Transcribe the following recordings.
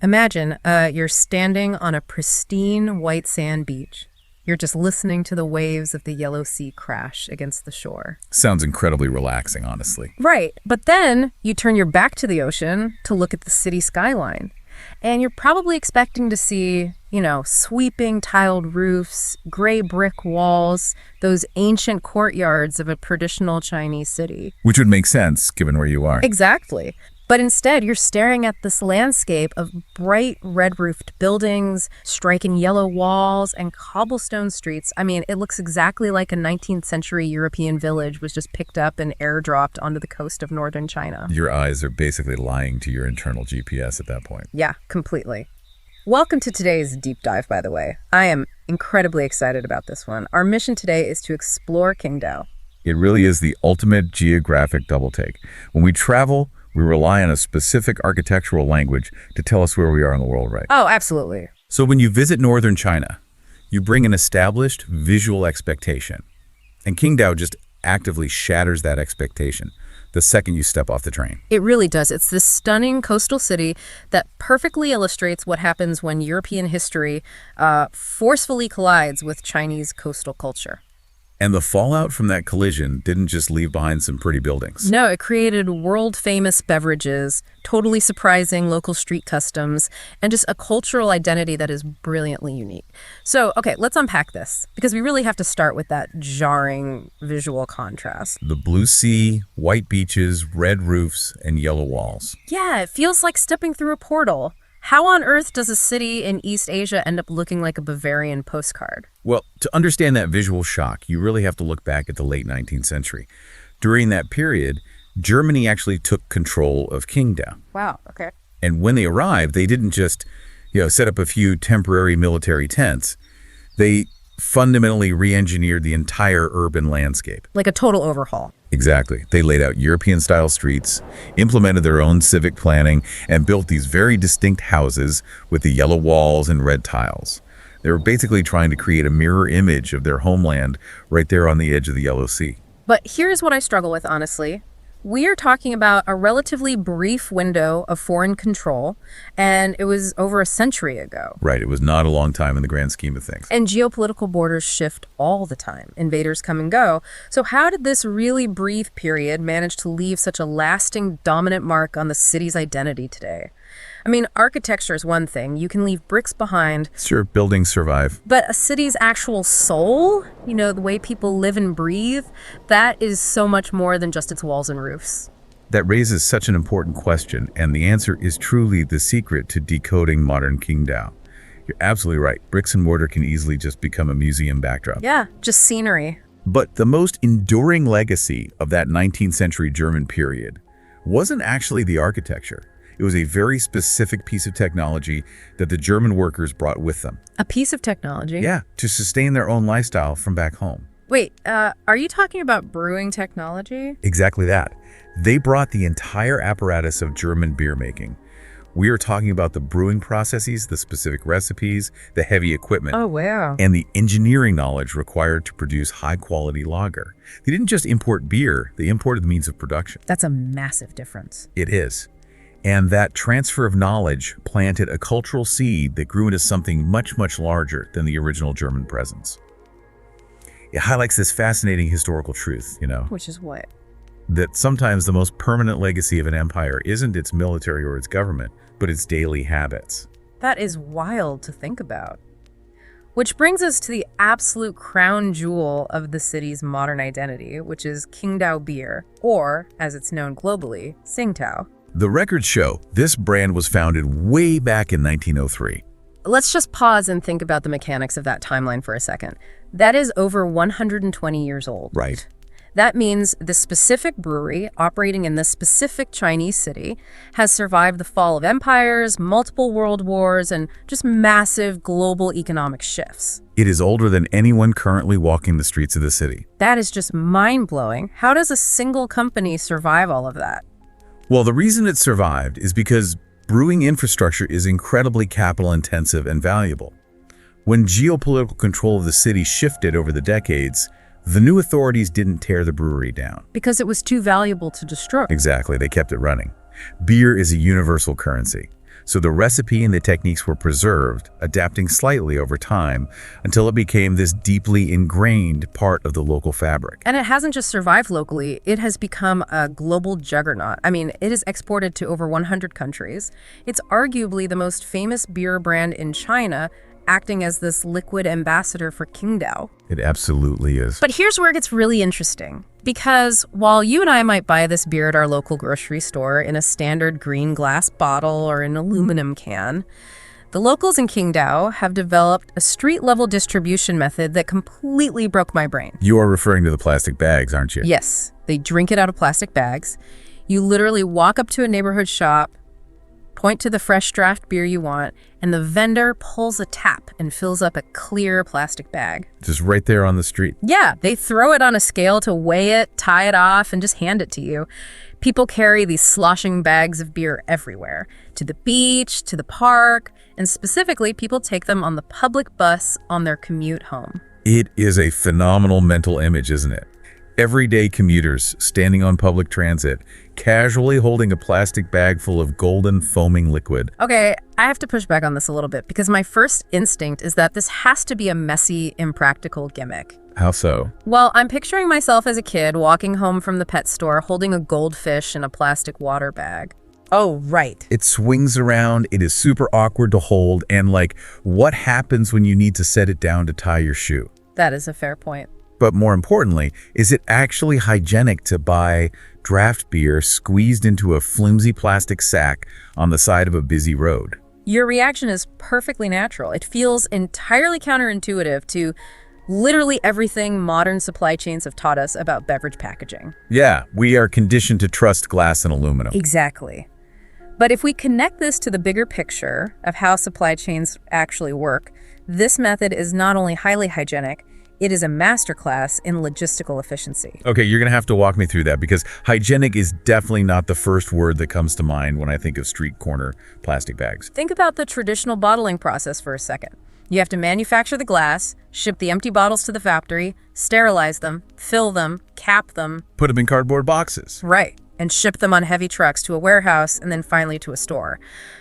Imagine you're standing on a pristine white sand beach. You're just listening to the waves of the Yellow Sea crash against the shore. Sounds incredibly relaxing, honestly. Right, but then you turn your back to the ocean to look at the city skyline. And you're probably expecting to see, sweeping tiled roofs, gray brick walls, those ancient courtyards of a traditional Chinese city. Which would make sense, given where you are. Exactly. But instead, you're staring at this landscape of bright red-roofed buildings, striking yellow walls, and cobblestone streets. I mean, it looks exactly like a 19th century European village was just picked up and airdropped onto the coast of northern China. Your eyes are basically lying to your internal GPS at that point. Yeah, completely. Welcome to today's deep dive, by the way. I am incredibly excited about this one. Our mission today is to explore Qingdao. It really is the ultimate geographic double take. When we travel, we rely on a specific architectural language to tell us where we are in the world, right? Oh, absolutely. So when you visit northern China, you bring an established visual expectation. And Qingdao just actively shatters that expectation the second you step off the train. It really does. It's this stunning coastal city that perfectly illustrates what happens when European history forcefully collides with Chinese coastal culture. And the fallout from that collision didn't just leave behind some pretty buildings. No, it created world-famous beverages, totally surprising local street customs, and just a cultural identity that is brilliantly unique. So, okay, let's unpack this, because we really have to start with that jarring visual contrast. The blue sea, white beaches, red roofs, and yellow walls. Yeah, it feels like stepping through a portal. How on earth does a city in East Asia end up looking like a Bavarian postcard? Well, to understand that visual shock, you really have to look back at the late 19th century. During that period, Germany actually took control of Qingdao. Wow, okay. And when they arrived, they didn't just, set up a few temporary military tents. They fundamentally re-engineered the entire urban landscape. Like a total overhaul. Exactly. They laid out European-style streets, implemented their own civic planning, and built these very distinct houses with the yellow walls and red tiles. They were basically trying to create a mirror image of their homeland right there on the edge of the Yellow Sea. But here's what I struggle with, honestly. We are talking about a relatively brief window of foreign control, and it was over a century ago. Right, it was not a long time in the grand scheme of things. And geopolitical borders shift all the time. Invaders come and go. So how did this really brief period manage to leave such a lasting, dominant mark on the city's identity today? I mean, architecture is one thing. You can leave bricks behind. Sure, buildings survive. But a city's actual soul, the way people live and breathe, that is so much more than just its walls and roofs. That raises such an important question, and the answer is truly the secret to decoding modern Qingdao. You're absolutely right. Bricks and mortar can easily just become a museum backdrop. Yeah, just scenery. But the most enduring legacy of that 19th century German period wasn't actually the architecture. It was a very specific piece of technology that the German workers brought with them. A piece of technology? Yeah, to sustain their own lifestyle from back home. Wait, are you talking about brewing technology? Exactly that. They brought the entire apparatus of German beer making. We are talking about the brewing processes, the specific recipes, the heavy equipment. Oh, wow. And the engineering knowledge required to produce high-quality lager. They didn't just import beer, they imported the means of production. That's a massive difference. It is. And that transfer of knowledge planted a cultural seed that grew into something much, much larger than the original German presence. It highlights this fascinating historical truth, Which is what? That sometimes the most permanent legacy of an empire isn't its military or its government, but its daily habits. That is wild to think about. Which brings us to the absolute crown jewel of the city's modern identity, which is Qingdao beer, or, as it's known globally, Tsingtao. The records show this brand was founded way back in 1903. Let's just pause and think about the mechanics of that timeline for a second. That is over 120 years old. Right. That means the specific brewery operating in this specific Chinese city has survived the fall of empires, multiple world wars, and just massive global economic shifts. It is older than anyone currently walking the streets of the city. That is just mind-blowing. How does a single company survive all of that? Well, the reason it survived is because brewing infrastructure is incredibly capital-intensive and valuable. When geopolitical control of the city shifted over the decades, the new authorities didn't tear the brewery down. Because it was too valuable to destroy. Exactly, they kept it running. Beer is a universal currency. So the recipe and the techniques were preserved, adapting slightly over time until it became this deeply ingrained part of the local fabric. And it hasn't just survived locally, it has become a global juggernaut. I mean, it is exported to over 100 countries. It's arguably the most famous beer brand in China, acting as this liquid ambassador for Qingdao. It absolutely is. But here's where it gets really interesting. Because while you and I might buy this beer at our local grocery store in a standard green glass bottle or an aluminum can, the locals in Qingdao have developed a street-level distribution method that completely broke my brain. You are referring to the plastic bags, aren't you? Yes, they drink it out of plastic bags. You literally walk up to a neighborhood shop, point to the fresh draft beer you want, and the vendor pulls a tap and fills up a clear plastic bag. Just right there on the street. Yeah, they throw it on a scale to weigh it, tie it off, and just hand it to you. People carry these sloshing bags of beer everywhere, to the beach, to the park, and specifically, people take them on the public bus on their commute home. It is a phenomenal mental image, isn't it? Everyday commuters standing on public transit, casually holding a plastic bag full of golden foaming liquid. Okay, I have to push back on this a little bit because my first instinct is that this has to be a messy, impractical gimmick. How so? Well, I'm picturing myself as a kid walking home from the pet store holding a goldfish in a plastic water bag. Oh, right. It swings around, it is super awkward to hold, and what happens when you need to set it down to tie your shoe? That is a fair point. But more importantly, is it actually hygienic to buy draft beer squeezed into a flimsy plastic sack on the side of a busy road? Your reaction is perfectly natural. It feels entirely counterintuitive to literally everything modern supply chains have taught us about beverage packaging. Yeah, we are conditioned to trust glass and aluminum. Exactly. But if we connect this to the bigger picture of how supply chains actually work, this method is not only highly hygienic, it is a masterclass in logistical efficiency. Okay, you're going to have to walk me through that because hygienic is definitely not the first word that comes to mind when I think of street corner plastic bags. Think about the traditional bottling process for a second. You have to manufacture the glass, ship the empty bottles to the factory, sterilize them, fill them, cap them. Put them in cardboard boxes. Right, and ship them on heavy trucks to a warehouse and then finally to a store.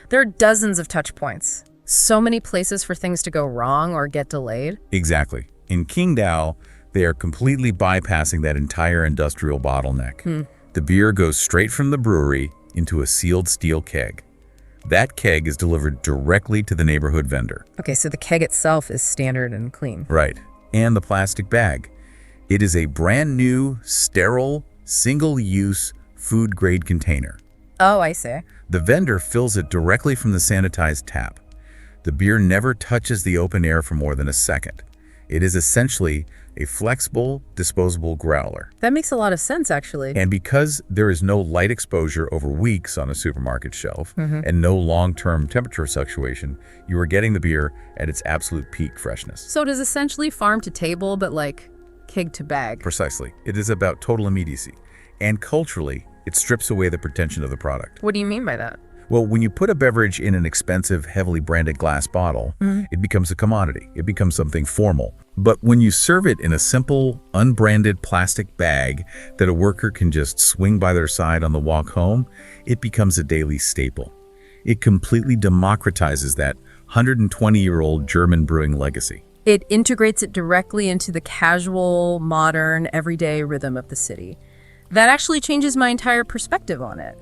There are dozens of touch points. So many places for things to go wrong or get delayed. Exactly. In Qingdao, they are completely bypassing that entire industrial bottleneck. The beer goes straight from the brewery into a sealed steel keg. That keg is delivered directly to the neighborhood vendor. Okay, so the keg itself is standard and clean. Right. And the plastic bag. It is a brand new, sterile, single-use, food-grade container. Oh, I see. The vendor fills it directly from the sanitized tap. The beer never touches the open air for more than a second. It is essentially a flexible, disposable growler. That makes a lot of sense, actually. And because there is no light exposure over weeks on a supermarket shelf and no long-term temperature fluctuation, you are getting the beer at its absolute peak freshness. So it is essentially farm to table, but keg to bag. Precisely. It is about total immediacy. And culturally, it strips away the pretension of the product. What do you mean by that? Well, when you put a beverage in an expensive, heavily branded glass bottle, it becomes a commodity. It becomes something formal. But when you serve it in a simple, unbranded plastic bag that a worker can just swing by their side on the walk home, it becomes a daily staple. It completely democratizes that 120-year-old German brewing legacy. It integrates it directly into the casual, modern, everyday rhythm of the city. That actually changes my entire perspective on it.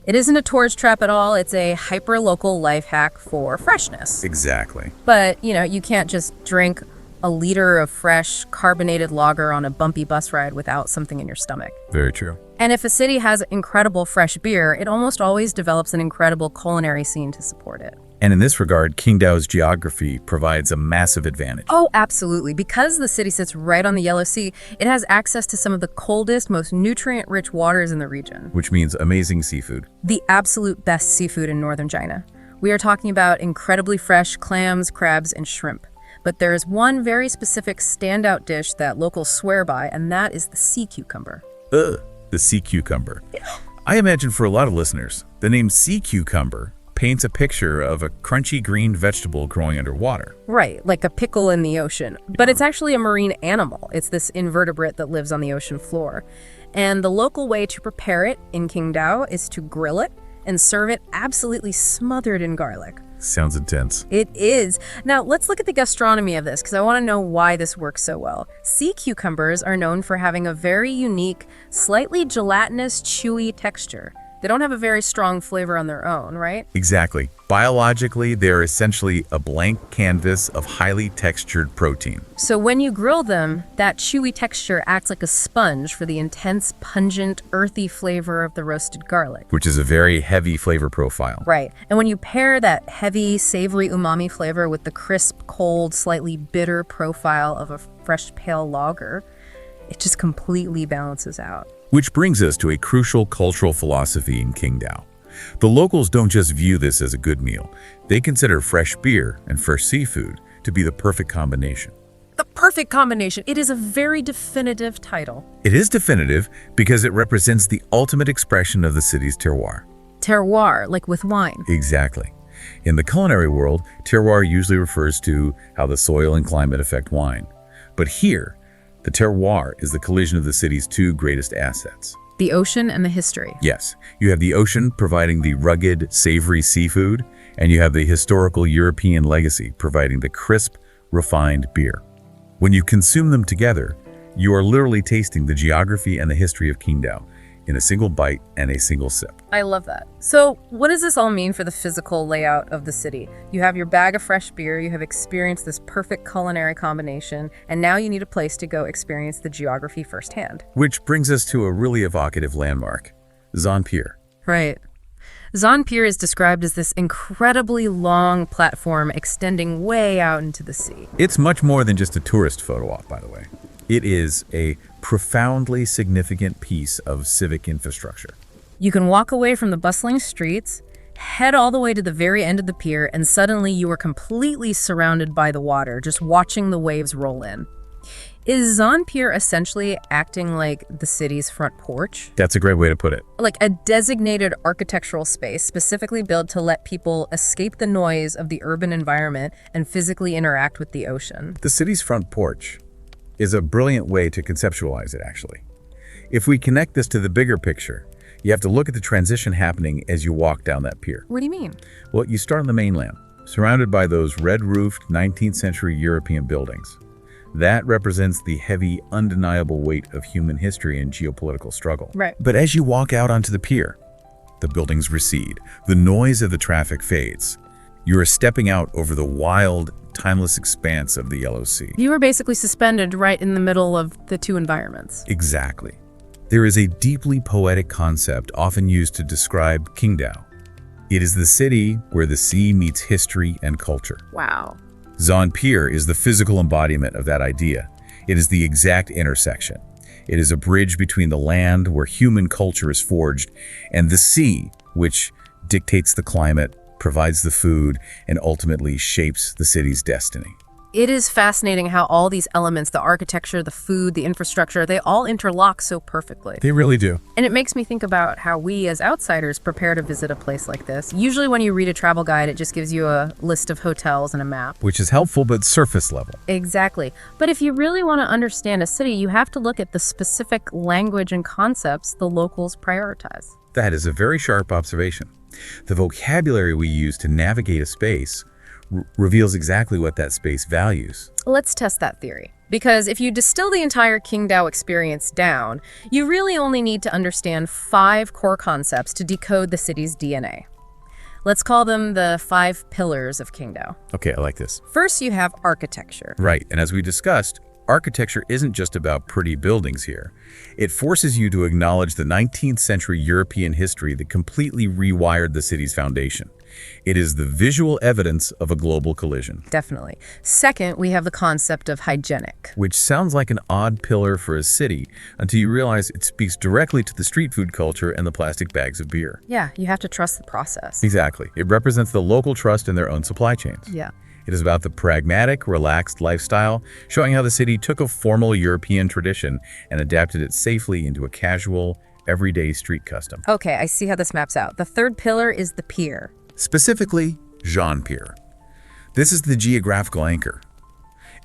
It isn't a tourist trap at all. It's a hyper-local life hack for freshness. Exactly. But, you can't just drink a liter of fresh, carbonated lager on a bumpy bus ride without something in your stomach. Very true. And if a city has incredible fresh beer, it almost always develops an incredible culinary scene to support it. And in this regard, Qingdao's geography provides a massive advantage. Oh, absolutely. Because the city sits right on the Yellow Sea, it has access to some of the coldest, most nutrient-rich waters in the region. Which means amazing seafood. The absolute best seafood in northern China. We are talking about incredibly fresh clams, crabs, and shrimp. But there is one very specific standout dish that locals swear by, and that is the sea cucumber. The sea cucumber. I imagine for a lot of listeners, the name sea cucumber paints a picture of a crunchy green vegetable growing underwater. Right, like a pickle in the ocean. But it's actually a marine animal. It's this invertebrate that lives on the ocean floor. And the local way to prepare it in Qingdao is to grill it and serve it absolutely smothered in garlic. Sounds intense. It is. Now, let's look at the gastronomy of this because I want to know why this works so well. Sea cucumbers are known for having a very unique, slightly gelatinous, chewy texture. They don't have a very strong flavor on their own, right? Exactly. Biologically, they're essentially a blank canvas of highly textured protein. So when you grill them, that chewy texture acts like a sponge for the intense, pungent, earthy flavor of the roasted garlic. Which is a very heavy flavor profile. Right. And when you pair that heavy, savory umami flavor with the crisp, cold, slightly bitter profile of a fresh pale lager, it just completely balances out. Which brings us to a crucial cultural philosophy in Qingdao. The locals don't just view this as a good meal. They consider fresh beer and fresh seafood to be the perfect combination. The perfect combination. It is a very definitive title. It is definitive because it represents the ultimate expression of the city's terroir. Terroir, like with wine. Exactly. In the culinary world, terroir usually refers to how the soil and climate affect wine. But here, the terroir is the collision of the city's two greatest assets. The ocean and the history. Yes, you have the ocean providing the rugged, savory seafood, and you have the historical European legacy providing the crisp, refined beer. When you consume them together, you are literally tasting the geography and the history of Qingdao in a single bite and a single sip. I love that. So what does this all mean for the physical layout of the city? You have your bag of fresh beer, you have experienced this perfect culinary combination, and now you need a place to go experience the geography firsthand. Which brings us to a really evocative landmark, Zhan Pier. Right. Zhan Pier is described as this incredibly long platform extending way out into the sea. It's much more than just a tourist photo op, by the way. It is a profoundly significant piece of civic infrastructure. You can walk away from the bustling streets, head all the way to the very end of the pier, and suddenly you are completely surrounded by the water, just watching the waves roll in. Is Zhan Pier essentially acting like the city's front porch? That's a great way to put it. Like a designated architectural space specifically built to let people escape the noise of the urban environment and physically interact with the ocean. The city's front porch is a brilliant way to conceptualize it, actually. If we connect this to the bigger picture, you have to look at the transition happening as you walk down that pier. What do you mean? Well, you start on the mainland, surrounded by those red-roofed 19th century European buildings. That represents the heavy, undeniable weight of human history and geopolitical struggle. Right. But as you walk out onto the pier, the buildings recede, the noise of the traffic fades. You are stepping out over the wild, timeless expanse of the Yellow Sea. You were basically suspended right in the middle of the two environments. Exactly. There is a deeply poetic concept often used to describe Qingdao. It is the city where the sea meets history and culture. Wow. Zhan Pier is the physical embodiment of that idea. It is the exact intersection. It is a bridge between the land where human culture is forged and the sea, which dictates the climate, provides the food, and ultimately shapes the city's destiny. It is fascinating how all these elements, the architecture, the food, the infrastructure, they all interlock so perfectly. They really do. And it makes me think about how we as outsiders prepare to visit a place like this. Usually when you read a travel guide, it just gives you a list of hotels and a map. Which is helpful, but surface level. Exactly. But if you really want to understand a city, you have to look at the specific language and concepts the locals prioritize. That is a very sharp observation. The vocabulary we use to navigate a space reveals exactly what that space values. Let's test that theory. Because if you distill the entire Qingdao experience down, you really only need to understand 5 core concepts to decode the city's DNA. Let's call them the 5 pillars of Qingdao. Okay, I like this. First, you have architecture. Right, and as we discussed, architecture isn't just about pretty buildings here. It forces you to acknowledge the 19th century European history that completely rewired the city's foundation. It is the visual evidence of a global collision. Definitely. Second, we have the concept of hygienic. Which sounds like an odd pillar for a city until you realize it speaks directly to the street food culture and the plastic bags of beer. Yeah, you have to trust the process. Exactly. It represents the local trust in their own supply chains. Yeah. It is about the pragmatic, relaxed lifestyle, showing how the city took a formal European tradition and adapted it safely into a casual, everyday street custom. Okay, I see how this maps out. The third pillar is the pier. Specifically, Zhan Pier. This is the geographical anchor.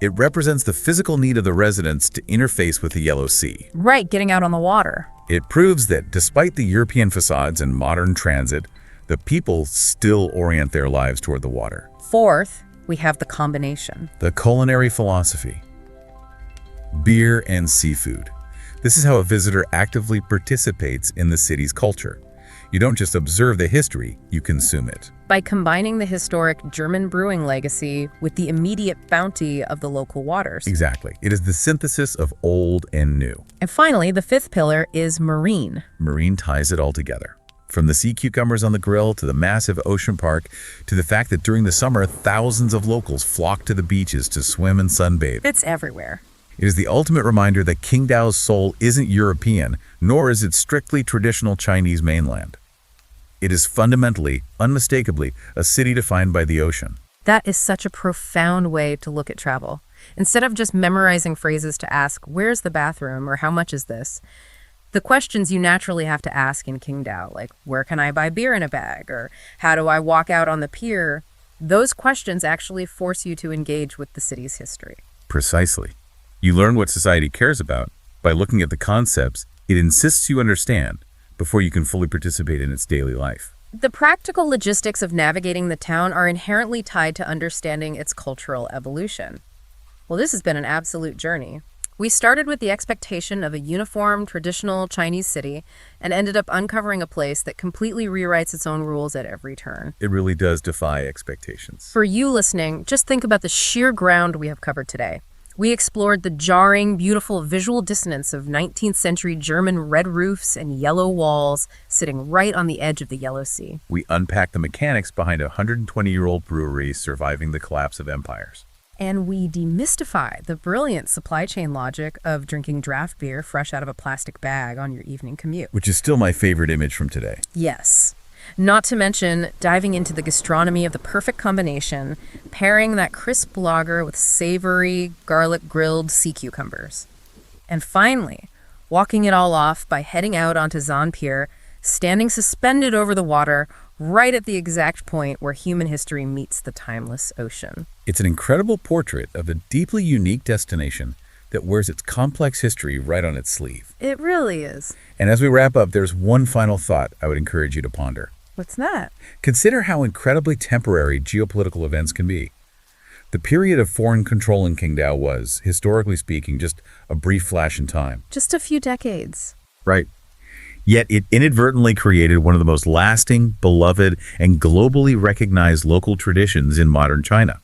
It represents the physical need of the residents to interface with the Yellow Sea. Right, getting out on the water. It proves that despite the European facades and modern transit, The people still orient their lives toward the water. Fourth, we have the combination. The culinary philosophy. Beer and seafood. This is how a visitor actively participates in the city's culture. You don't just observe the history, you consume it. By combining the historic German brewing legacy with the immediate bounty of the local waters. Exactly. It is the synthesis of old and new. And finally, the fifth pillar is marine. Marine ties it all together. From the sea cucumbers on the grill to the massive ocean park to the fact that during the summer, thousands of locals flock to the beaches to swim and sunbathe. It's everywhere. It is the ultimate reminder that Qingdao's soul isn't European, nor is it strictly traditional Chinese mainland. It is fundamentally, unmistakably, a city defined by the ocean. That is such a profound way to look at travel. Instead of just memorizing phrases to ask, where's the bathroom, or how much is this? The questions you naturally have to ask in Qingdao, like where can I buy beer in a bag, or how do I walk out on the pier, those questions actually force you to engage with the city's history. Precisely. You learn what society cares about by looking at the concepts it insists you understand before you can fully participate in its daily life. The practical logistics of navigating the town are inherently tied to understanding its cultural evolution. Well, this has been an absolute journey. We started with the expectation of a uniform, traditional Chinese city and ended up uncovering a place that completely rewrites its own rules at every turn. It really does defy expectations. For you listening, just think about the sheer ground we have covered today. We explored the jarring, beautiful visual dissonance of 19th century German red roofs and yellow walls sitting right on the edge of the Yellow Sea. We unpacked the mechanics behind a 120-year-old brewery surviving the collapse of empires. And we demystify the brilliant supply chain logic of drinking draft beer fresh out of a plastic bag on your evening commute. Which is still my favorite image from today. Yes. Not to mention diving into the gastronomy of the perfect combination, pairing that crisp lager with savory, garlic-grilled sea cucumbers. And finally, walking it all off by heading out onto Zhan Pier, standing suspended over the water, right at the exact point where human history meets the timeless ocean. It's an incredible portrait of a deeply unique destination that wears its complex history right on its sleeve. It really is. And as we wrap up, there's one final thought I would encourage you to ponder. What's that? Consider how incredibly temporary geopolitical events can be. The period of foreign control in Qingdao was, historically speaking, just a brief flash in time. Just a few decades. Right. Yet it inadvertently created one of the most lasting, beloved, and globally recognized local traditions in modern China.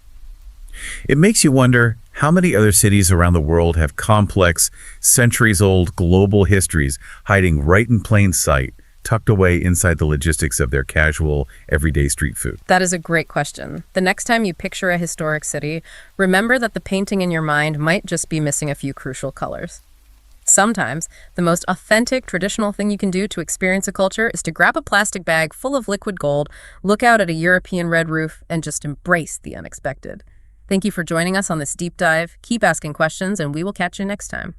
It makes you wonder how many other cities around the world have complex, centuries-old global histories hiding right in plain sight, tucked away inside the logistics of their casual, everyday street food. That is a great question. The next time you picture a historic city, remember that the painting in your mind might just be missing a few crucial colors. Sometimes, the most authentic, traditional thing you can do to experience a culture is to grab a plastic bag full of liquid gold, look out at a European red roof, and just embrace the unexpected. Thank you for joining us on this deep dive. Keep asking questions, and we will catch you next time.